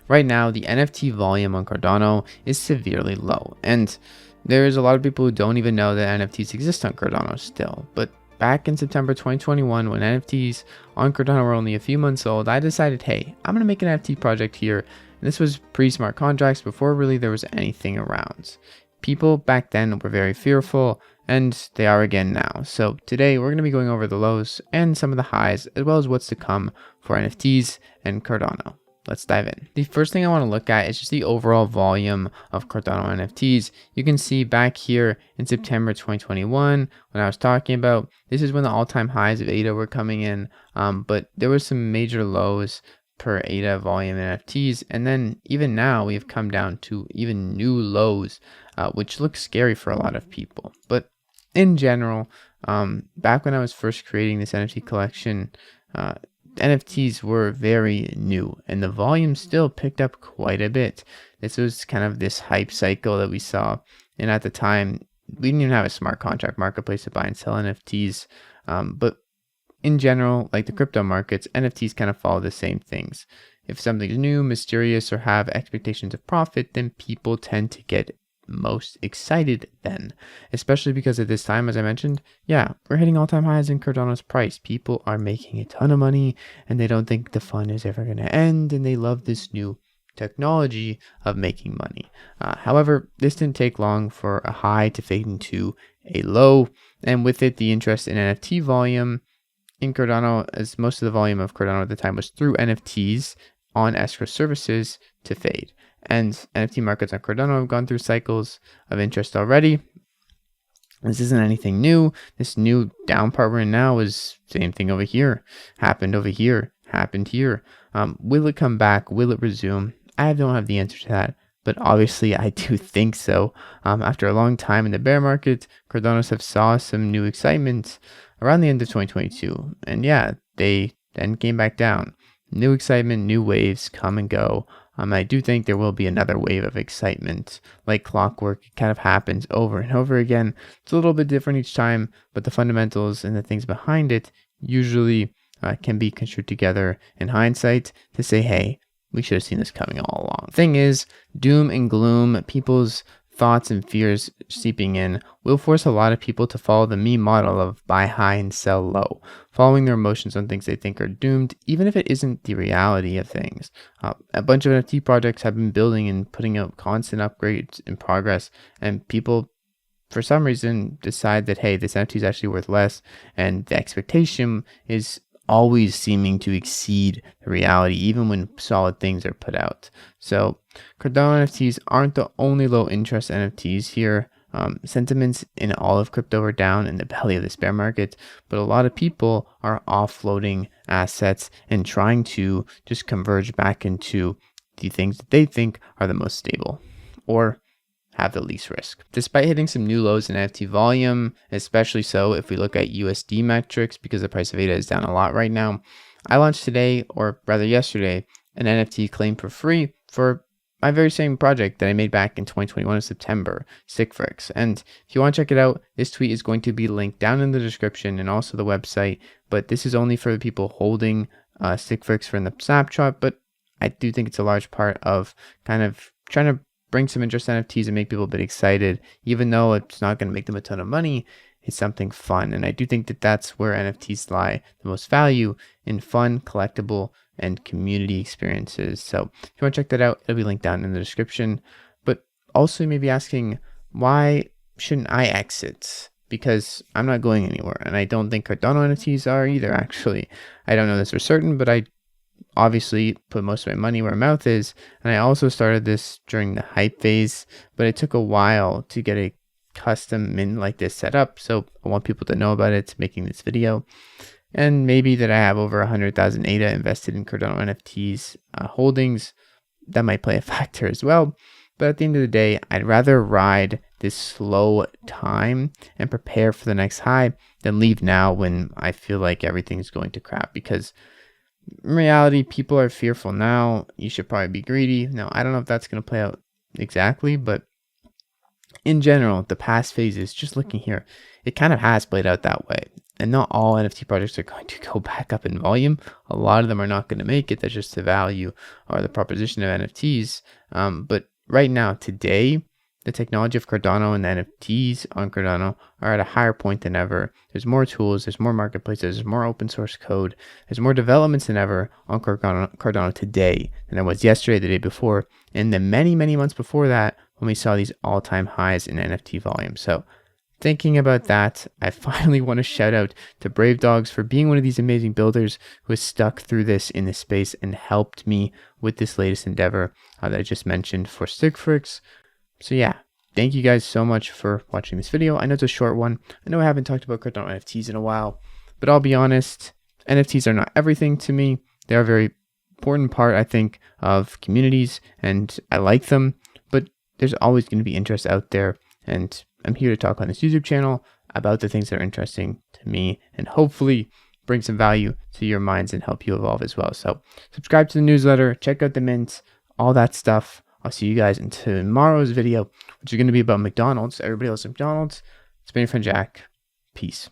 Right now, the NFT volume on Cardano is severely low, and there's a lot of people who don't even know that NFTs exist on Cardano still. But back in September 2021, when NFTs on Cardano were only a few months old, I decided, hey, I'm going to make an NFT project here. And this was pre-smart contracts, before really there was anything around. People back then were very fearful, and they are again now. So today we're going to be going over the lows and some of the highs, as well as what's to come for NFTs and Cardano. Let's dive in. The first thing I want to look at is just the overall volume of Cardano NFTs. You can see back here in September 2021, when I was talking about, this is when the all-time highs of ADA were coming in, but there was some major lows per ADA volume NFTs, and then even now we've come down to even new lows, which looks scary for a lot of people. But in general, back when I was first creating this NFT collection, NFTs were very new, and the volume still picked up quite a bit. This was kind of this hype cycle that we saw, and at the time we didn't even have a smart contract marketplace to buy and sell NFTs, but in general, like the crypto markets, NFTs kind of follow the same things. If something's new, mysterious, or have expectations of profit, then people tend to get most excited then, especially because at this time, as I mentioned, we're hitting all-time highs in Cardano's price. People are making a ton of money, and they don't think the fun is ever going to end, and they love this new technology of making money. However, this didn't take long for a high to fade into a low, and with it, the interest in NFT volume in Cardano, as most of the volume of Cardano at the time was through NFTs on escrow services, to fade. And NFT markets on Cardano have gone through cycles of interest already. This isn't anything new. This new down part we're in now is same thing over here. Happened over here. Happened here. Will it come back? Will it resume? I don't have the answer to that, but obviously I do think so. After a long time in the bear market, Cardanos have saw some new excitement around the end of 2022. And they then came back down. New excitement, new waves come and go. I do think there will be another wave of excitement. Like clockwork, it kind of happens over and over again. It's a little bit different each time, but the fundamentals and the things behind it usually can be construed together in hindsight to say, hey, we should have seen this coming all along. Thing is, doom and gloom, people's thoughts and fears seeping in, will force a lot of people to follow the meme model of buy high and sell low, following their emotions on things they think are doomed, even if it isn't the reality of things. A bunch of NFT projects have been building and putting out constant upgrades in progress, and people, for some reason, decide that, hey, this NFT is actually worth less, and the expectation is always seeming to exceed the reality, even when solid things are put out. So Cardano NFTs aren't the only low interest NFTs here. Sentiments in all of crypto are down in the belly of this bear market, but a lot of people are offloading assets and trying to just converge back into the things that they think are the most stable or have the least risk. Despite hitting some new lows in NFT volume, especially so if we look at USD metrics, because the price of ADA is down a lot right now, I launched today, or rather yesterday, an NFT claim for free for my very same project that I made back in 2021 in September, friks. And if you want to check it out, this tweet is going to be linked down in the description and also the website, but this is only for the people holding friks for in the snapshot, but I do think it's a large part of kind of trying to bring some interest in NFTs and make people a bit excited, even though it's not going to make them a ton of money. It's something fun, and I do think that that's where NFTs lie the most value, in fun, collectible, and community experiences. So if you want to check that out, it'll be linked down in the description. But also you may be asking, why shouldn't I exit? Because I'm not going anywhere, and I don't think Cardano NFTs are either, actually. I don't know this for certain, but I obviously put most of my money where my mouth is, and I also started this during the hype phase, but it took a while to get a custom mint like this set up, so I want people to know about it, making this video. And maybe that I have over 100,000 ADA invested in Cardano NFTs holdings, that might play a factor as well. But at the end of the day, I'd rather ride this slow time and prepare for the next high than leave now when I feel like everything's going to crap, because in reality, people are fearful now. You should probably be greedy. Now, I don't know if that's going to play out exactly, but in general, the past phases, just looking here, it kind of has played out that way. And not all NFT projects are going to go back up in volume. A lot of them are not going to make it. That's just the value or the proposition of NFTs. But right now, today, the technology of Cardano and the NFTs on Cardano are at a higher point than ever. There's more tools, there's more marketplaces, there's more open source code, there's more developments than ever on Cardano today than there was yesterday, the day before, and the many, many months before that when we saw these all-time highs in NFT volume. So thinking about that, I finally want to shout out to Brave Dogs for being one of these amazing builders who has stuck through this in this space and helped me with this latest endeavor that I just mentioned for friks. So yeah, thank you guys so much for watching this video. I know it's a short one. I know I haven't talked about Cardano NFTs in a while, but I'll be honest, NFTs are not everything to me. They are a very important part, I think, of communities, and I like them, but there's always going to be interest out there, and I'm here to talk on this YouTube channel about the things that are interesting to me and hopefully bring some value to your minds and help you evolve as well. So subscribe to the newsletter, check out the mint, all that stuff. I'll see you guys in tomorrow's video, which is going to be about McDonald's. Everybody loves McDonald's. It's been your friend Jack. Peace.